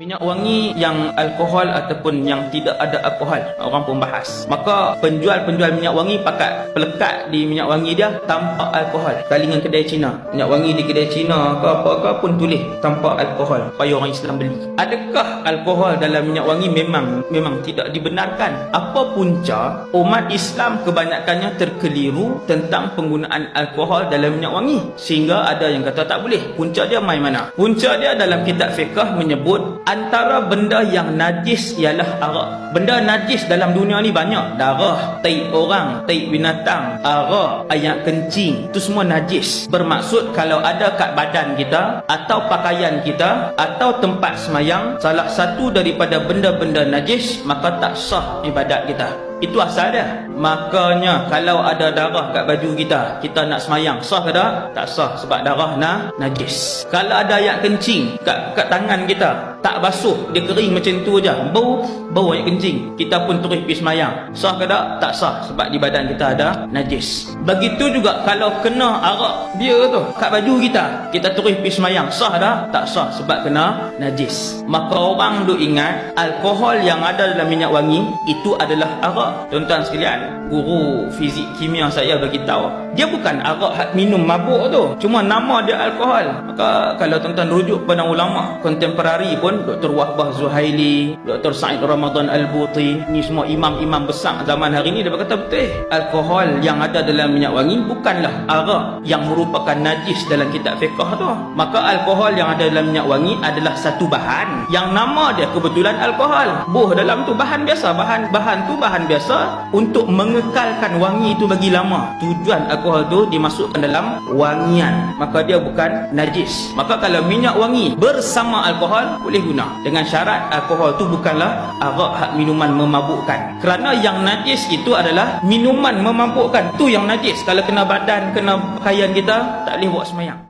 Minyak wangi yang alkohol ataupun yang tidak ada alkohol, orang pun bahas. Maka penjual-penjual minyak wangi pakat pelekat di minyak wangi dia tanpa alkohol. Kalingan kedai Cina, minyak wangi di kedai Cina ke apa-apa pun tulis tanpa alkohol supaya orang Islam beli. Adakah alkohol dalam minyak wangi? Memang tidak dibenarkan. Apa punca umat Islam kebanyakannya terkeliru tentang penggunaan alkohol dalam minyak wangi, sehingga ada yang kata tak boleh. Punca dia mai mana? Punca dia dalam kitab fiqh menyebut antara benda yang najis ialah arak. Benda najis dalam dunia ni banyak. Darah, taik orang, taik binatang, arak, air kencing, itu semua najis. Bermaksud kalau ada kat badan kita atau pakaian kita atau tempat semayang salah satu daripada benda-benda najis, maka tak sah ibadat kita. Itu asal dia. Makanya kalau ada darah kat baju kita, kita nak semayang, sah ke tak? Tak sah, sebab darah najis. Kalau ada air kencing kat tangan kita, tak basuh, dia kering macam tu aja, bau air kencing, kita pun terus pergi semayang, sah ke tak? Tak sah, sebab di badan kita ada najis. Begitu juga kalau kena arak dia tu kat baju kita terus pergi semayang, sah tak? Tak sah, sebab kena najis. Maka orang duk ingat alkohol yang ada dalam minyak wangi itu adalah arak. Tuan-tuan sekalian, guru fizik kimia saya bagi tahu, dia bukan arak hak minum mabuk tu, cuma nama dia alkohol. Maka kalau tuan-tuan rujuk pada ulama kontemporari pun, Dr. Wahbah Zuhaili, Dr. Said Ramadan Al-Buti, ni semua imam-imam besar zaman hari ni, dia berkata betul, alkohol yang ada dalam minyak wangi bukanlah arak yang merupakan najis dalam kitab fiqh tu. Maka alkohol yang ada dalam minyak wangi adalah satu bahan yang nama dia kebetulan alkohol. Dalam tu bahan biasa, bahan tu bahan biasa untuk mengekalkan wangi itu bagi lama. Tujuan alkohol tu dimasukkan dalam wangian, maka dia bukan najis. Maka kalau minyak wangi bersama alkohol boleh guna, dengan syarat alkohol tu bukanlah arak hak minuman memabukkan. Kerana yang najis itu adalah minuman memabukkan, tu yang najis. Kalau kena badan, kena pakaian kita, tak boleh buat semayang.